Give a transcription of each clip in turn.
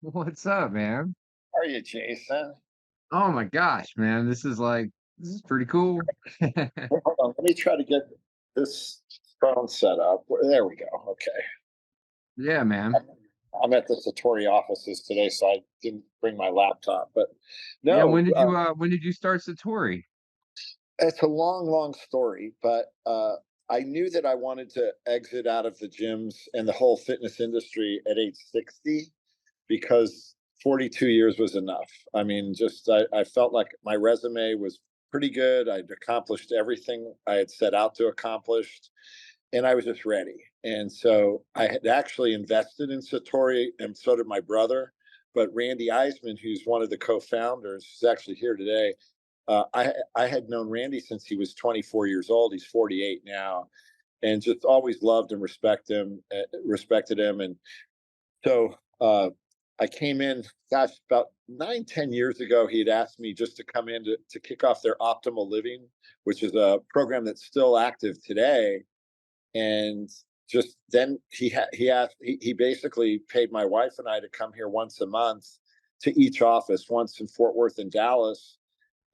What's up, man? How are you, Jason? Oh my gosh, man. This is pretty cool. Well, hold on. Let me try to get this phone set up. There we go. Okay. Yeah, man. I'm at the Satori offices today, so I didn't bring my laptop. But Yeah, no, when did you start Satori? it's a long, long story. But I knew that I wanted to exit out of the gyms and the whole fitness industry at age 60 because 42 years was enough. I mean, I felt like my resume was pretty good. I'd accomplished everything I had set out to accomplish, and I was just ready. And so I had actually invested in Satori, and so did my brother. But Randy Eisman, who's one of the co-founders, is actually here today. I had known Randy since he was 24 years old. He's 48 now, and just always loved and respected him. And so I came in, gosh, about 9, 10 years ago. He had asked me just to come in to kick off their Optimal Living, which is a program that's still active today. And just then he basically paid my wife and I to come here once a month to each office, once in Fort Worth and Dallas,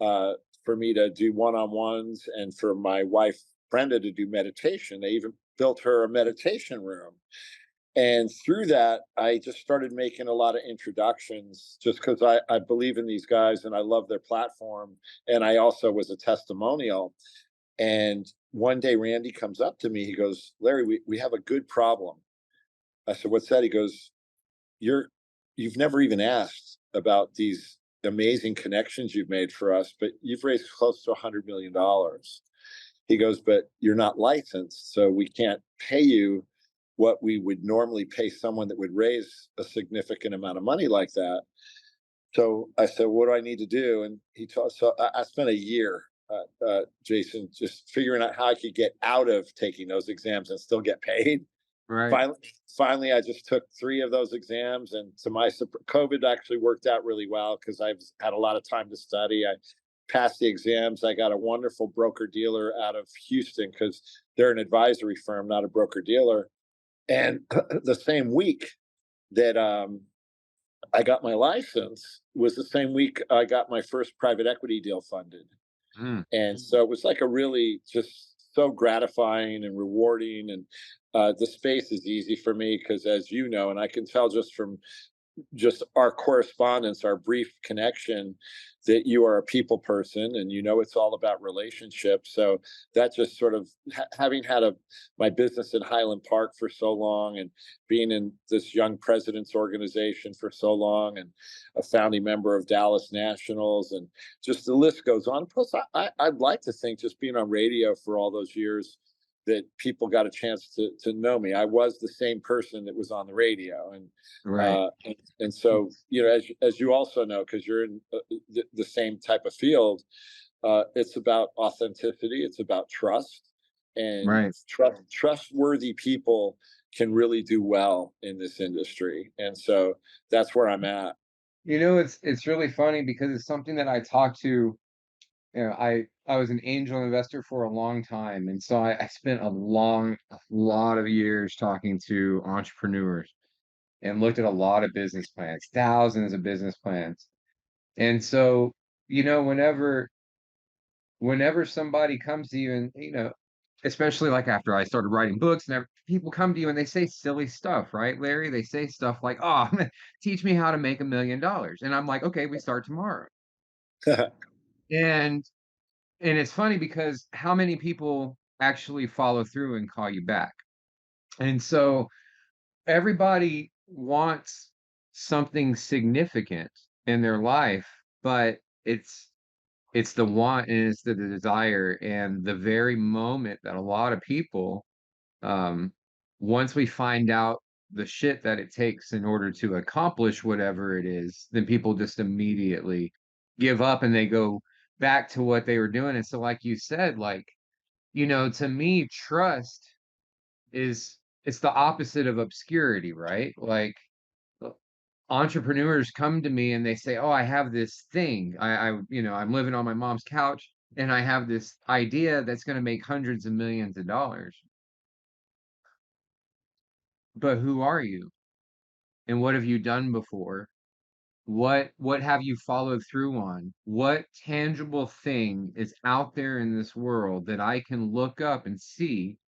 uh, for me to do one-on-ones and for my wife Brenda to do meditation. They even built her a meditation room. And through that, I just started making a lot of introductions just because I believe in these guys and I love their platform. And I also was a testimonial. And one day Randy comes up to me. He goes, Larry, we have a good problem. I said, what's that? He goes, You're you've never even asked about these amazing connections you've made for us, but you've raised close to $100 million. He goes, but you're not licensed, so we can't pay you what we would normally pay someone that would raise a significant amount of money like that. So I said, what do I need to do? And so I spent a year, Jason, just figuring out how I could get out of taking those exams and still get paid. Right. Finally, finally, I just took 3 of those exams, and to my COVID actually worked out really well because I've had a lot of time to study. I passed the exams. I got a wonderful broker dealer out of Houston because they're an advisory firm, not a broker dealer. And the same week that I got my license was the same week I got my first private equity deal funded. Mm, And so it was like a really just so gratifying and rewarding. And the space is easy for me because, as you know, and I can tell just from just our correspondence, our brief connection, that you are a people person and it's all about relationships. So that just sort of having had my business in Highland Park for so long and being in this young president's organization for so long and a founding member of Dallas Nationals and just the list goes on. Plus, I'd like to think just being on radio for all those years that people got a chance to know me. I was the same person that was on the radio, right. and so as you also know, because you're in the same type of field, it's about authenticity. It's about trust, and Right. trustworthy people can really do well in this industry. And so that's where I'm at. It's really funny because it's something that I talk to. I was an angel investor for a long time, and so I spent a lot of years talking to entrepreneurs and looked at a lot of business plans, thousands of business plans. And so, whenever somebody comes to you and, especially like after I started writing books and people come to you and they say silly stuff, right, Larry? They say stuff like, "Oh, teach me how to make $1 million." And I'm like, "Okay, we start tomorrow." And it's funny because how many people actually follow through and call you back? And so everybody wants something significant in their life, but it's the want and it's the desire and the very moment that a lot of people, um, once we find out the shit that it takes in order to accomplish whatever it is, then people just immediately give up and they go back to what they were doing. And so, like you said, like, to me, trust is it's the opposite of obscurity, right? Like uh, entrepreneurs come to me and they say, "Oh, I have this thing. I'm living on my mom's couch and I have this idea that's going to make hundreds of millions of dollars." But who are you? And what have you done before? What have you followed through on? What tangible thing is out there in this world that I can look up and see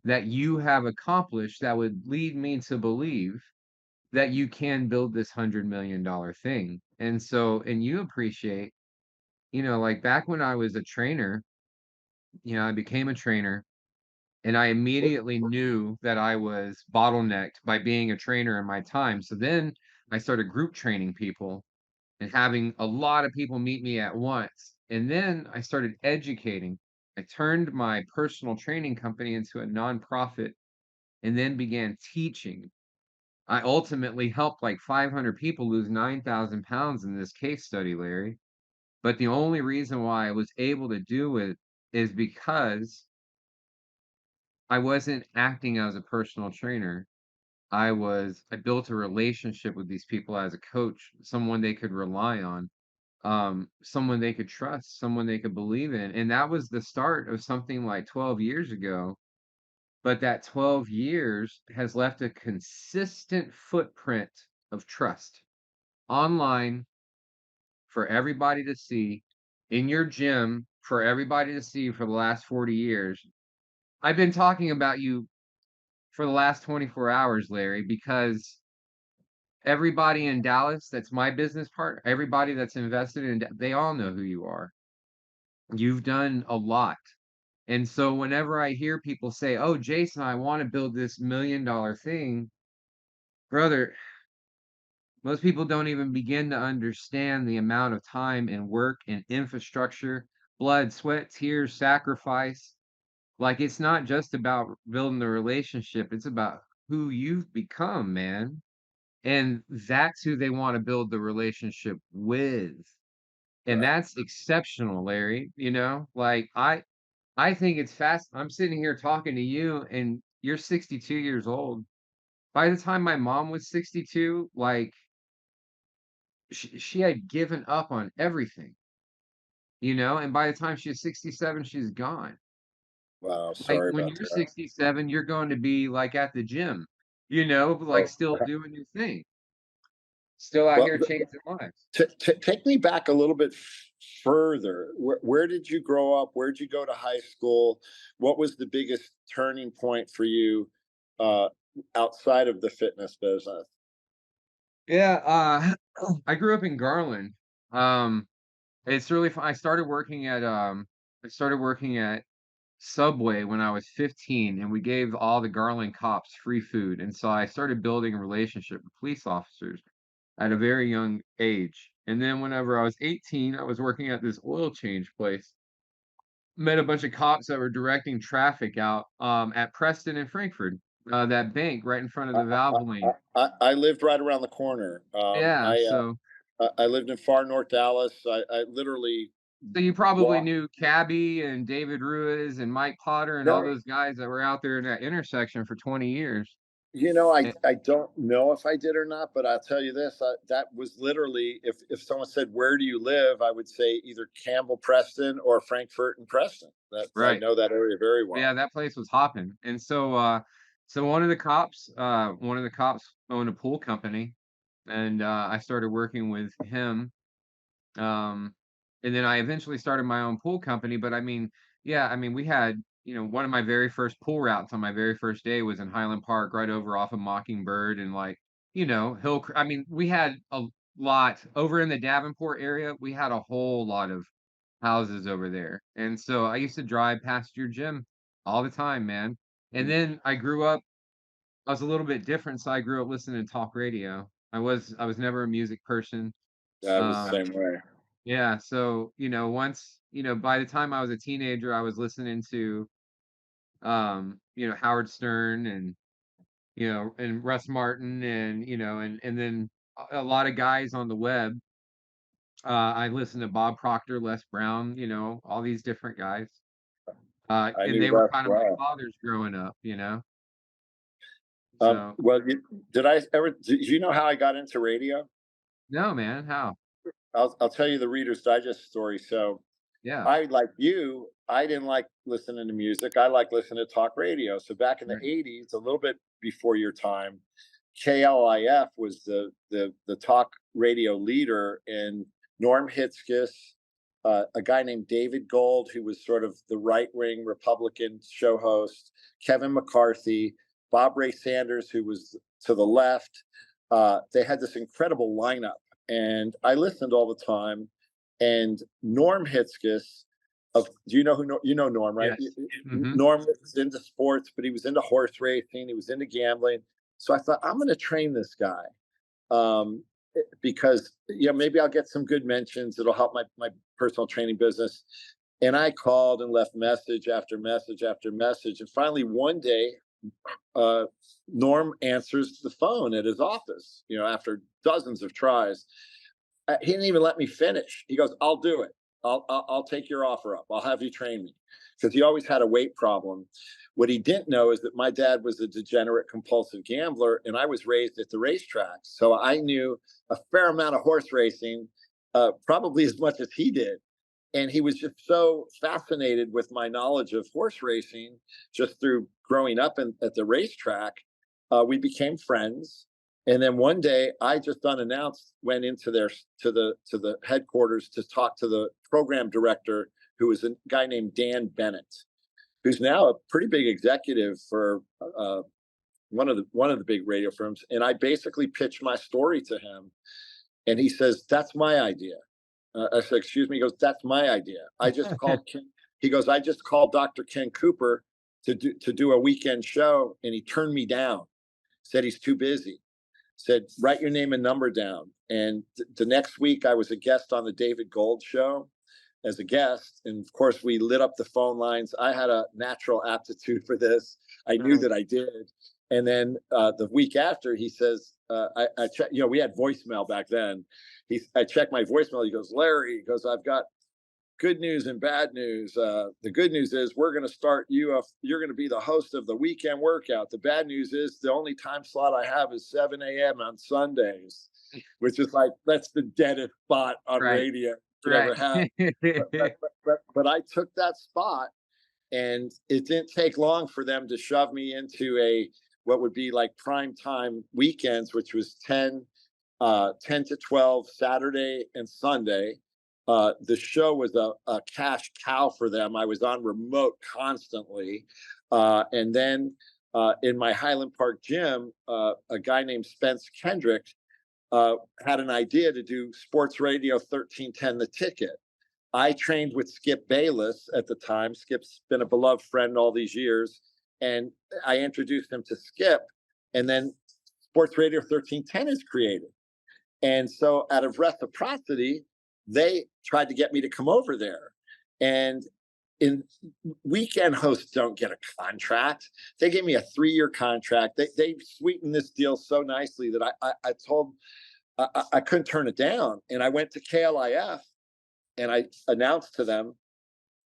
that you have accomplished that would lead me to believe that you can build this $100 million thing? And so, and you appreciate, like back when I was a trainer, I became a trainer and I immediately knew that I was bottlenecked by being a trainer in my time. So then I started group training people and having a lot of people meet me at once. And then I started educating. I turned my personal training company into a nonprofit and then began teaching. I ultimately helped like 500 people lose 9,000 pounds in this case study, Larry. But the only reason why I was able to do it is because I wasn't acting as a personal trainer. I built a relationship with these people as a coach, someone they could rely on, someone they could trust, someone they could believe in. And that was the start of something like 12 years ago. But that 12 years has left a consistent footprint of trust online for everybody to see, in your gym for everybody to see for the last 40 years. I've been talking about you for the last 24 hours, Larry, because everybody in Dallas that's my business partner, everybody that's invested in, they all know who you are. You've done a lot. And so whenever I hear people say, "Oh, Jason, I want to build this $1 million thing," brother, most people don't even begin to understand the amount of time and work and infrastructure, blood, sweat, tears, sacrifice. Like it's not just about building the relationship, it's about who you've become, man. And that's who they want to build the relationship with. And Right. that's exceptional, Larry. Like I think it's fast. I'm sitting here talking to you and you're 62 years old. By the time my mom was 62, like she had given up on everything, and by the time she's 67, she's gone. Wow. Like Sorry when about you're that. 67, you're going to be like at the gym, like Oh, still doing your thing, still out well, here changing lives. take me back a little bit further. Where did you grow up? Where did you go to high school? What was the biggest turning point for you uh, outside of the fitness business? Yeah, I grew up in Garland. Um, it's really fun. I started working at Subway when I was 15, and we gave all the Garland cops free food. And so I started building a relationship with police officers at a very young age. And then whenever I was 18, I was working at this oil change place. Met a bunch of cops that were directing traffic out at Preston and Frankfurt, that bank right in front of I, the Valve Lane. I lived right around the corner. Yeah, so I lived in far north Dallas. I literally so you probably walked. knew Cabby and David Ruiz and Mike Potter and all No, those guys that were out there in that intersection for 20 years. Eh I don't know if I did or not, but I'll tell you this: that was literally, if someone said, "Where do you live?" I would say either Campbell, Preston, or Frankfurt and Preston. That's I Right. know that area very Yeah, well. that place was hopping. And so one of the cops owned a pool company, and I started working with him. Um, and then I eventually started my own pool company, but I mean, yeah, I mean, we had, one of my very first pool routes on my very first day was in Highland Park, right over off of Mockingbird and I mean, we had a lot over in the Davenport area. We had a whole lot of houses over there. And so I used to drive past your gym all the time, man. And Mm, then I was a little bit different, so I grew up listening to talk radio. I was never a music person. I was the Um, same way. yeah, so, by the time I was a teenager, I was listening to Howard Stern and Russ Martin and then a lot of guys on the web. I listened to Bob Proctor, Les Brown, all these different guys. I And knew they were Russ kind of my well. fathers growing up. So Well, did I ever? Did you know how I got into radio? no, man, how? I'll tell you the Reader's Digest story. So Yeah, I, like you, I didn't like listening to music. I like listening to talk radio. So back in the right. '80s, a little bit before your time, KLIF was the talk radio leader, and Norm Hitzkiss, a guy named David Gold, who was sort of the right wing Republican show host, Kevin McCarthy, Bob Ray Sanders, who was to the left. They had this incredible lineup, and I listened all the time. And Norm Hitzkiss, do you know who you know Norm, right? Yes. Hmm. Norm was into sports, but he was into horse racing. He was into gambling. So I thought, I'm going to train this guy, um, because maybe I'll get some good mentions. It'll help my personal training business. And I called and left message after message after message. And finally, one day, Norm answers the phone at his office. After dozens of tries, he didn't even let me finish. He goes, "I'll do it. I'll take your offer up. I'll have you train me," because he always had a weight problem. What he didn't know is that my dad was a degenerate compulsive gambler, and I was raised at the racetrack. So I knew a fair amount of horse racing, probably as much as he did. And he was just so fascinated with my knowledge of horse racing just through growing up at the racetrack. We became friends. And then one day, I just unannounced went into the headquarters to talk to the program director, who was a guy named Dan Bennett, who's now a pretty big executive for one of the big radio firms. And I basically pitched my story to him, and he says, "That's my idea." I said, "Excuse me." He goes, "That's my idea. I just called Ken." He goes, "I just called Dr. Ken Cooper to do a weekend show, and he turned me down. Said he's too busy. Said, write your name and number down." And the next week, I was a guest on the David Gold show as a guest. And of course, we lit up the phone lines. I had a natural aptitude for this. I knew that I did. And then the week after, he says, I checked, we had voicemail back then. I checked my voicemail. He goes, "Larry," he goes, "I've got good news and bad news. The good news is we're going to start you off. You're going to be the host of the weekend workout. The bad news is the only time slot I have is 7 a.m. on Sundays," which is like, that's the deadest spot on Right. radio you Right. ever had. But I took that spot, and it didn't take long for them to shove me into what would be like prime time weekends, which was 10 to 12 Saturday and Sunday. The show was a cash cow for them. I was on remote constantly. And then in my Highland Park gym, a guy named Spence Kendrick had an idea to do Sports Radio 1310 The Ticket. I trained with Skip Bayless at the time. Skip's been a beloved friend all these years. And I introduced him to Skip. And then Sports Radio 1310 is created. And so out of reciprocity, they tried to get me to come over there. And weekend hosts don't get a contract. They gave me a 3-year contract. They sweetened this deal so nicely that I told I couldn't turn it down. And I went to KLIF, and I announced to them,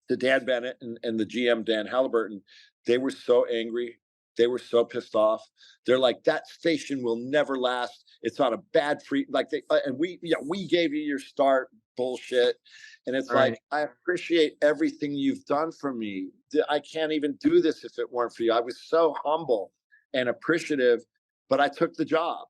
to Dan Bennett and the GM, Dan Halliburton. They were so angry. They were so pissed off. They're like, "That station will never last. It's on a bad free," like and we gave you your start, bullshit. And it's Right. like, I appreciate everything you've done for me. I can't even do this if it weren't for you. I was so humble and appreciative, but I took the job.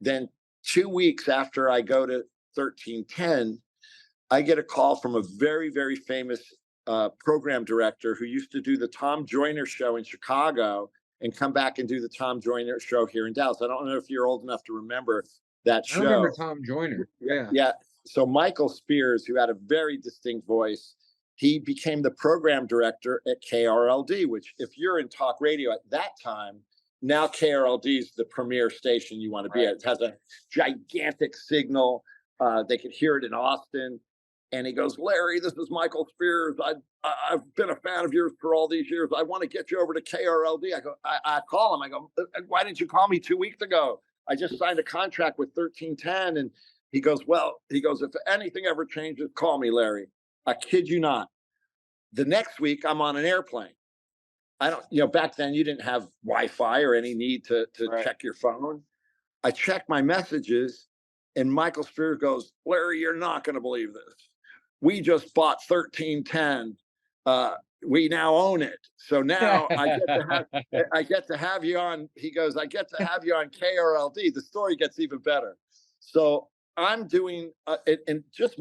then 2 weeks after I go to 1310, I get a call from a very, very famous program director who used to do the Tom Joyner show in Chicago and come back and do the Tom Joyner show here in Dallas. I don't know if you're old enough to remember that I remember show. Tom Joyner. Yeah, Yeah. yeah. So Michael Spears, who had a very distinct voice, he became the program director at KRLD, which, if you're in talk radio at that time, now KRLD is the premier station you want to be Right. at. It has a gigantic signal. They could hear it in Austin. And he goes, Larry, this is Michael Spears. I've been a fan of yours for all these years. I want to get you over to KRLD. I call him. I go, why didn't you call me 2 weeks ago? I just signed a contract with 1310. And he goes, if anything ever changes, call me, Larry. I kid you not. The next week, I'm on an airplane. I don't, back then you didn't have Wi-Fi or any need to Right. check your phone. I check my messages, and Michael Spears goes, Larry, you're not going to believe this. We just bought 1310. We now own it. So now I get to have you on. He goes, I get to have you on KRLD. The story gets even better. So I'm doing, and just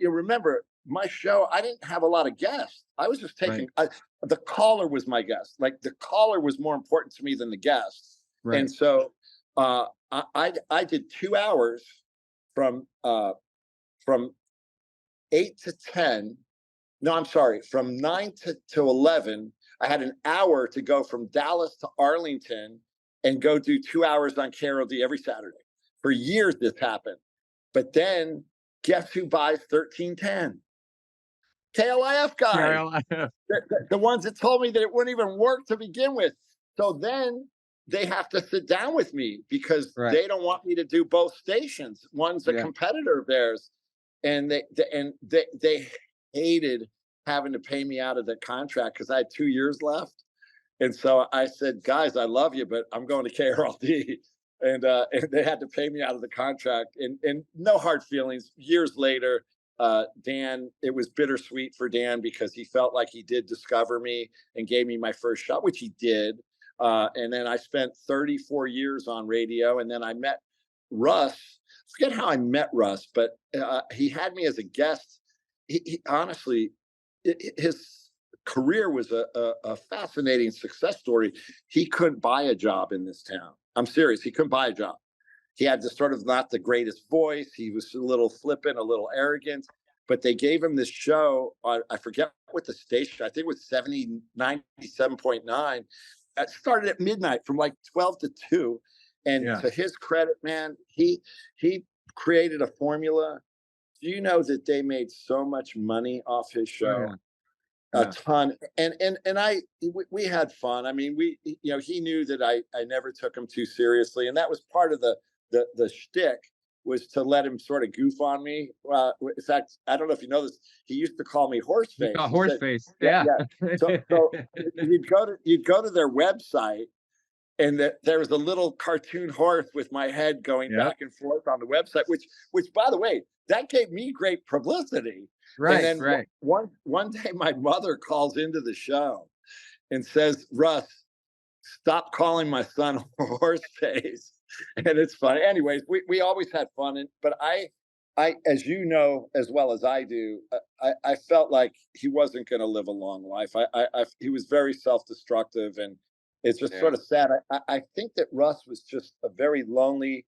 remember my show, I didn't have a lot of guests. I was just Right. taking, the caller was my guest. Like, the caller was more important to me than the guest. And Right. so I did 2 hours from from 8 to 10. No, I'm sorry, from 9 to 11. I had an hour to go from Dallas to Arlington and go do 2 hours on KRLD every Saturday. For years, this happened. But then, guess who buys 1310? KLIF guys, Carolina. the ones that told me that it wouldn't even work to begin with. So then they have to sit down with me because Right. they don't want me to do both stations. One's a Yeah. competitor of theirs, and they hated having to pay me out of the contract because I had 2 years left. And so I said, guys, I love you, but I'm going to KRLD. And they had to pay me out of the contract, and no hard feelings. Years later, Dan, it was bittersweet for Dan because he felt like he did discover me and gave me my first shot, which he did. And then I spent 34 years on radio, and then I met Russ. I forget how I met Russ, but he had me as a guest. He honestly, his career was a fascinating success story. He couldn't buy a job in this town. I'm serious. He couldn't buy a job. He had this sort of not the greatest voice. He was a little flippant, a little arrogant, but they gave him this show. I forget what the station, I think it was 97.9. It started at midnight from like 12 to 2. And Yeah. to his credit, man, he created a formula. Do you know that they made so much money off his Oh, yeah. show? A Yeah. ton. And we had fun. I mean, he knew that I never took him too seriously, and that was part of the shtick, was to let him sort of goof on me. In fact, I don't know if you know this, he used to call me horse You face. got He horse said, face. yeah, Yeah. yeah. So you'd go to their website, and there was a little cartoon horse with my head going Yep. back and forth on the website, which by the way, that gave me great publicity. And Right. then Right. one day, my mother calls into the show and says, Russ, stop calling my son Horseface. And it's funny. Anyways, we always had fun. But as you know, as well as I do, I felt like he wasn't going to live a long life. He was very self-destructive, and it's just Yeah. sort of sad. I think that Russ was just a very lonely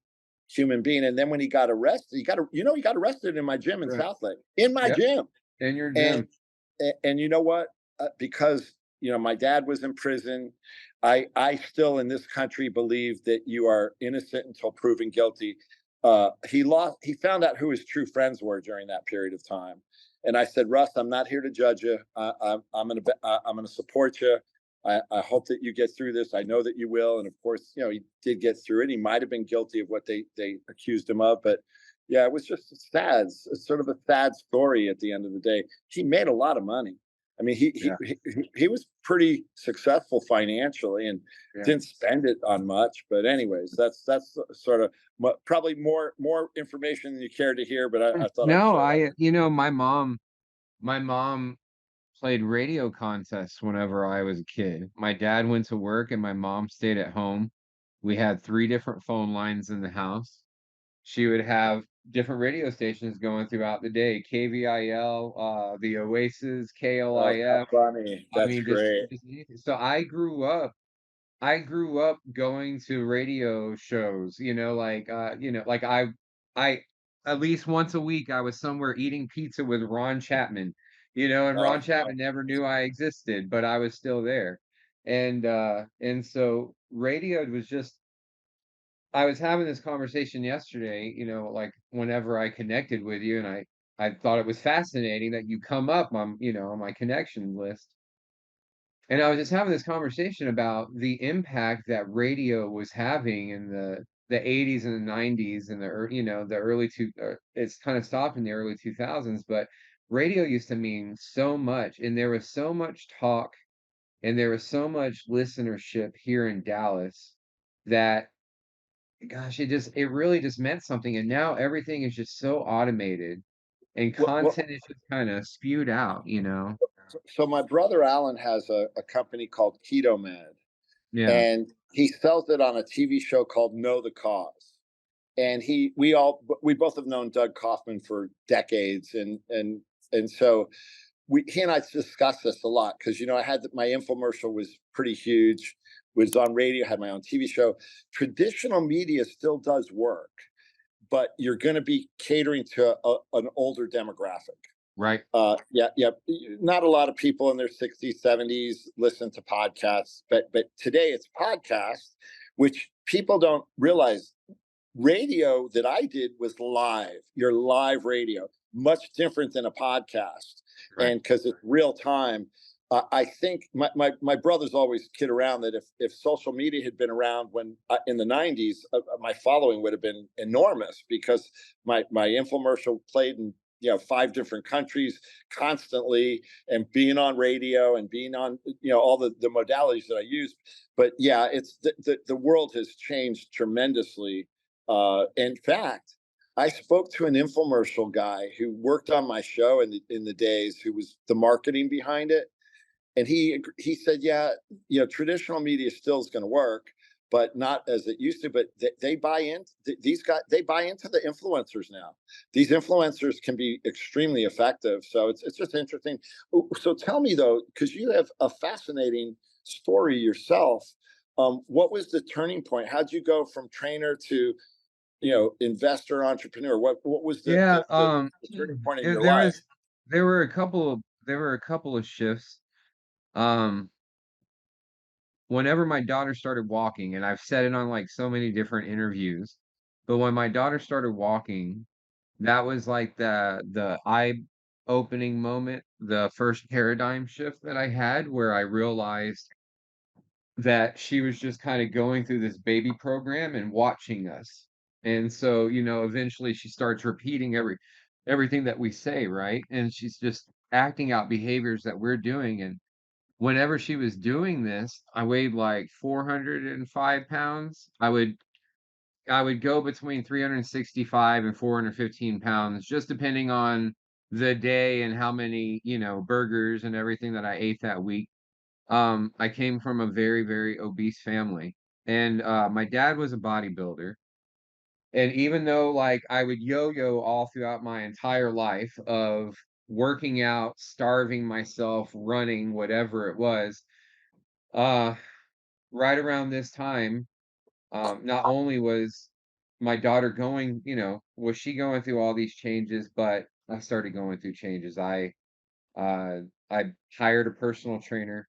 human being. And then when he got arrested, he got arrested in my gym in Right. South Lake, in my Yep. gym. In your And gym. and you know what? Because my dad was in prison. I still, in this country, believe that you are innocent until proven guilty. He found out who his true friends were during that period of time. And I said, Russ, I'm not here to judge you. I'm gonna support you. I hope that you get through this. I know that you will. And of course, he did get through it. He might have been guilty of what they accused him of, but yeah, it was just sad. It's sort of a sad story at the end of the day. He made a lot of money. I mean, Yeah. he was pretty successful financially and Yeah. didn't spend it on much. But anyways, that's sort of probably more information than you care to hear. But I thought I'd No, share that. my mom played radio contests whenever I was a kid. My dad went to work and my mom stayed at home. We had 3 different phone lines in the house. she would have different radio stations going throughout the day, KVIL, the Oasis, Oh, KLIF. that's funny. I That's mean, great. just anything. So I grew up going to radio shows, like I at least once a week I was somewhere eating pizza with Ron Chapman, and Oh, Ron Chapman never knew I existed, but I was still there. And so radio was just I was having this conversation yesterday, like whenever I connected with you and I thought it was fascinating that you come up on my connection list. And I was just having this conversation about the impact that radio was having in the 80s and the 90s and the early it's kind of stopped in the early 2000s, but radio used to mean so much, and there was so much talk, and there was so much listenership here in Dallas that, gosh, it really just meant something, and now everything is just so automated, and what, content is just kinda spewed out. so my brother Alan has a company called Keto Med, Yeah, and he sells it on a TV show called Know the Cause. And we both have known Doug Kaufman for decades, and so he and I discussed this a lot because I had my infomercial was pretty huge, was on radio, had my own TV show. Traditional media still does work, but you're going to be catering to an older demographic. right, Yeah, yeah. Not a lot of people in their 60s, 70s listen to podcasts, but today it's podcasts, which people don't realize. Radio that I did was live, your live radio, much different than a podcast. right. And because it's real time, I think my brothers always kid around that if social media had been around when in the 90s, my following would have been enormous because my infomercial played in 5 different countries constantly, and being on radio and being on all the modalities that I use. But yeah, it's the world has changed tremendously. In fact, I spoke to an infomercial guy who worked on my show in the days, who was the marketing behind it, and he said, yeah, traditional media still is going to work, but not as it used to. But they buy in. These guys, they buy into the influencers now. These influencers can be extremely effective. So it's just interesting. So tell me though, because you have a fascinating story yourself. What was the turning point? How'd you go from trainer to investor, entrepreneur? What was the Yeah, the, the, the turning point in yeah, your life? there were a couple of shifts. Um, Whenever my daughter started walking, and I've said it on, like, so many different interviews, but when my daughter started walking, that was, like, the eye-opening moment, the first paradigm shift that I had where I realized that she was just kinda going through this baby program and watching us. And so, eventually she starts repeating everything that we say, right? And she's just acting out behaviors that we're doing, and whenever she was doing this, I weighed like 405 pounds. I would go between 365 and 415 pounds, just depending on the day and how many, burgers and everything that I ate that week. I came from a very, very obese family, and, my dad was a bodybuilder, and even though, like, I would yo-yo all throughout my entire life of working out, starving myself, running, whatever it was, uh, right around this time, not only was my daughter was she going through all these changes, but I started going through changes. Uh, I hired a personal trainer.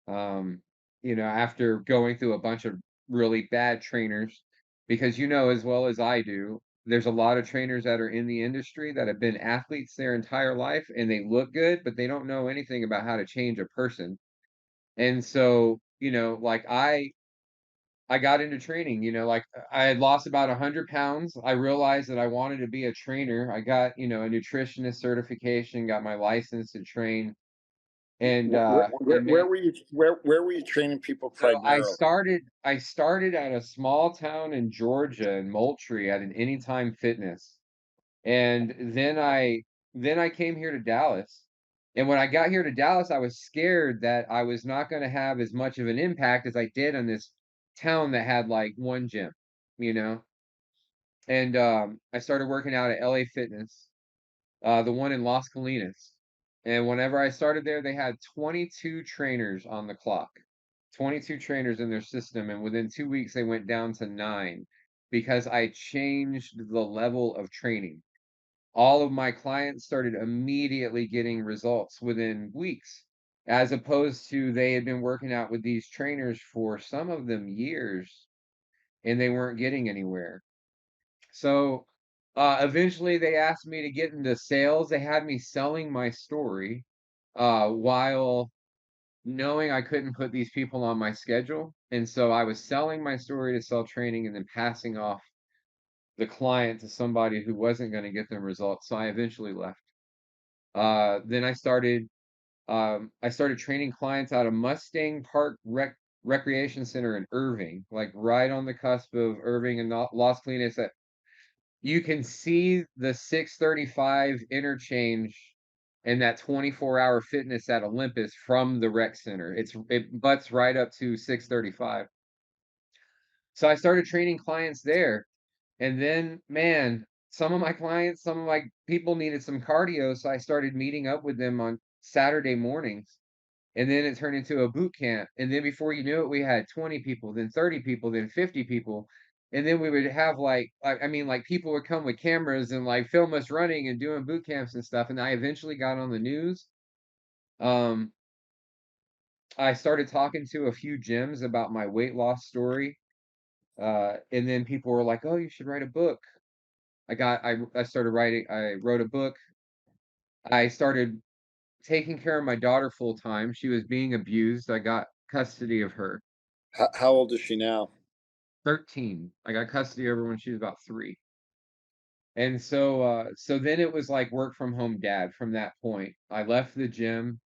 After going through a bunch of really bad trainers, because as well as I do, there's a lot of trainers that are in the industry that have been athletes their entire life and they look good, but they don't know anything about how to change a person. And so, like I got into training, like I had lost about 100 pounds. I realized that I wanted to be a trainer. I got, a nutritionist certification, got my license to train. And Where were you? Where were you training people So I primarily? started I started at a small town in Georgia in Moultrie at an Anytime Fitness. And then I came here to Dallas. And when I got here to Dallas, I was scared that I was not gonna have as much of an impact as I did on this town that had like one gym, you know? and I started working out at LA Fitness, the one in Las Colinas. And whenever I started there, they had 22 trainers on the clock, 22 trainers in their system. And within 2 weeks, they went down to nine because I changed the level of training. All of my clients started immediately getting results within weeks, as opposed to they had been working out with these trainers for some of them years and they weren't getting anywhere. So, eventually they asked me to get into sales. They had me selling my story, while knowing I couldn't put these people on my schedule. And so I was selling my story to sell training and then passing off the client to somebody who wasn't gonna get them results. So I eventually left. Then I started training clients out of Mustang Park Recreation Center in Irving, like right on the cusp of Irving and Los Colinas. You can see the 635 interchange and that 24-hour fitness at Olympus from the rec center. It butts right up to 635. So I started training clients there, and then, man, some of my people needed some cardio, so I started meeting up with them on Saturday mornings. And then it turned into a boot camp, and then before you knew it, we had 20 people, then 30 people, then 50 people, and then we would have, like I mean, like, people would come with cameras and, like, film us running and doing boot camps and stuff, and I eventually got on the news. Um, I started talking to a few gyms about my weight loss story, and then people were like, "Oh, you should write a book." I wrote a book. I started taking care of my daughter full time. She was being abused. I got custody of her. How old is she now? 13. I got custody of her when she was about 3. And so then it was like work from home dad from that point. I left the gym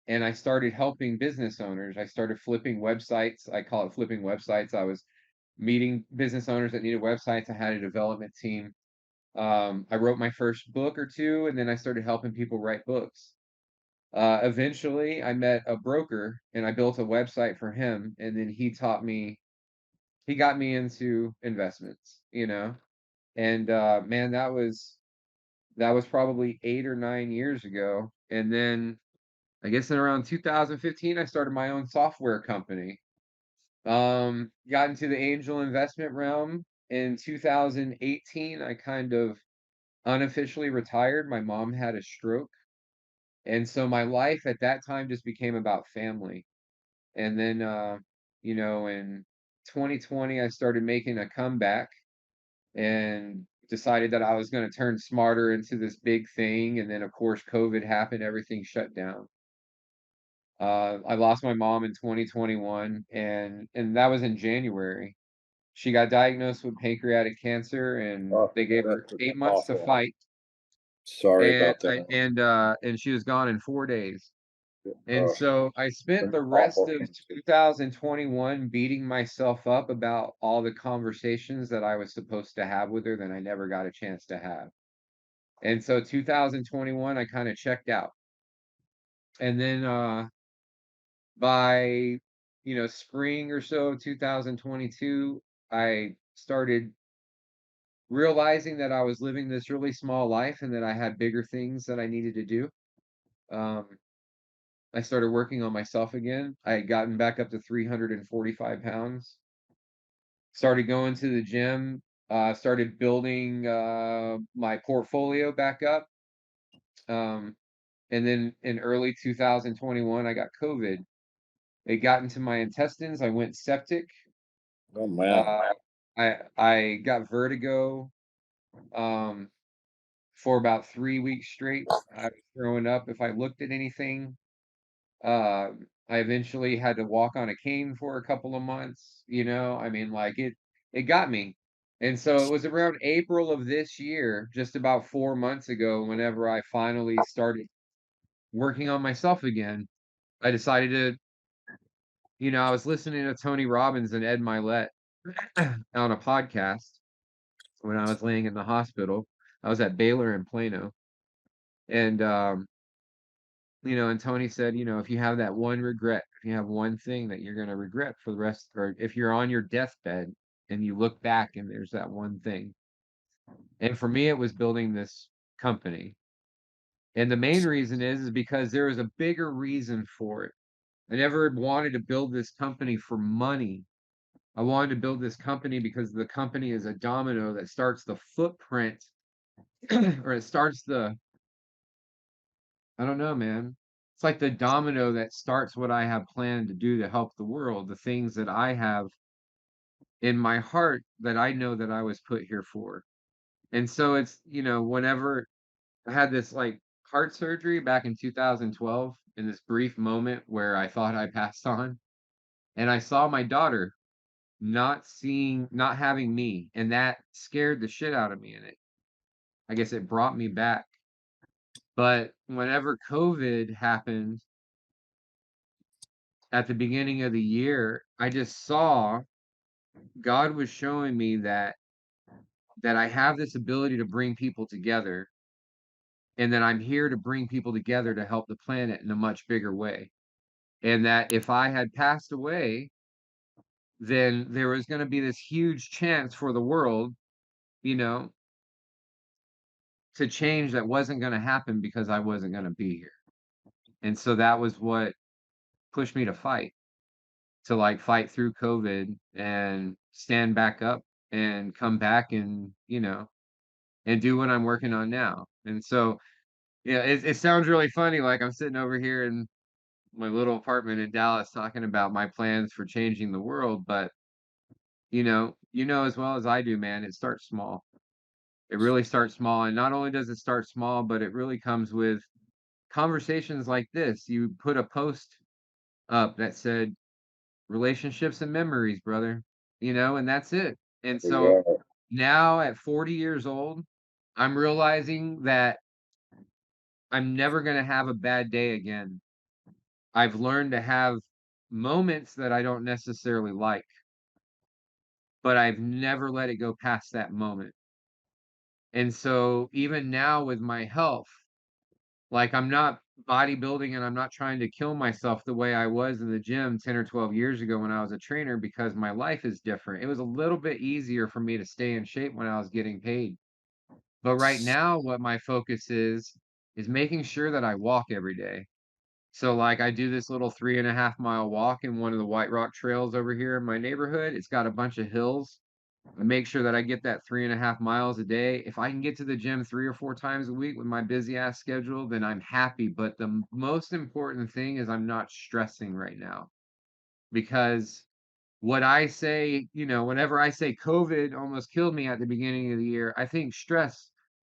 and I started helping business owners. I started flipping websites. I call it flipping websites. I was meeting business owners that needed websites. I had a development team. I wrote my first book or two, and then I started helping people write books. Eventually, I met a broker and I built a website for him, and then he got me into investments, you know? And, man, that was probably 8 or 9 years ago, and then I guess in around 2015, I started my own software company. Got into the angel investment realm. In 2018, I kind of unofficially retired. My mom had a stroke, and so my life at that time just became about family. And then, in 2020, I started making a comeback and decided that I was gonna turn smarter into this big thing, and then, of course, COVID happened, everything shut down. I lost my mom in 2021, and that was in January. She got diagnosed with pancreatic cancer, and Oh, they gave her that's 8 months to awful. fight, Sorry about that. and she was gone in 4 days. And Oh, so I spent that's the rest awful. of 2021 beating myself up about all the conversations that I was supposed to have with her that I never got a chance to have. And so 2021, I kinda checked out. And then, by, spring or so, 2022, I started realizing that I was living this really small life and that I had bigger things that I needed to do. Um, I started working on myself again. I had gotten back up to 345 pounds. Started going to the gym, started building, my portfolio back up. Um, and then in early 2021, I got COVID. It got into my intestines. I went septic. Oh man. Uh, I got vertigo, um, for about 3 weeks straight. I was throwing up if I looked at anything. I eventually had to walk on a cane for a couple of months, I mean, like, it got me. And so it was around April of this year, just about 4 months ago, whenever I finally started working on myself again, I decided to I was listening to Tony Robbins and Ed Mylett on a podcast when I was laying in the hospital. I was at Baylor in Plano, and, and Tony said, if you have that one regret, if you have one thing that you're gonna regret for the rest, or if you're on your deathbed and you look back and there's that one thing, And for me, it was building this company. And the main reason is because there was a bigger reason for it. I never wanted to build this company for money. I wanted to build this company because the company is a domino that starts the footprint or it starts the I don't know, man. It's like the domino that starts what I have planned to do to help the world, the things that I have in my heart that I know that I was put here for. And so it's, whenever I had this like heart surgery back in 2012 in this brief moment where I thought I passed on, and I saw my daughter not having me, and that scared the shit out of me. And I guess it brought me back. But whenever COVID happened at the beginning of the year, I just saw God was showing me that I have this ability to bring people together and that I'm here to bring people together to help the planet in a much bigger way. And that if I had passed away, then there was going to be this huge chance for the world, you know, to change that wasn't going to happen because I wasn't going to be here. And so that was what pushed me to fight, to like fight through COVID and stand back up and come back and do what I'm working on now. And so, yeah, it sounds really funny. Like I'm sitting over here in my little apartment in Dallas talking about my plans for changing the world. But, as well as I do, man, it starts small. It really starts small. And not only does it start small, but it really comes with conversations like this. You put a post up that said relationships and memories, brother, and that's it. And so Yeah. now at 40 years old, I'm realizing that I'm never going to have a bad day again. I've learned to have moments that I don't necessarily like, but I've never let it go past that moment. And so even now with my health, like I'm not bodybuilding and I'm not trying to kill myself the way I was in the gym 10 or 12 years ago when I was a trainer because my life is different. It was a little bit easier for me to stay in shape when I was getting paid. But right now, what my focus is making sure that I walk every day. So, like, I do this little 3.5 mile walk in one of the White Rock trails over here in my neighborhood. It's got a bunch of hills. I make sure that I get that 3.5 miles a day. If I can get to the gym 3 or 4 times a week with my busy ass schedule, then I'm happy. But the most important thing is I'm not stressing right now because what I say, whenever I say COVID almost killed me at the beginning of the year, I think stress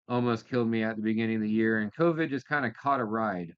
almost killed me at the beginning of the year. And COVID just kind of caught a ride.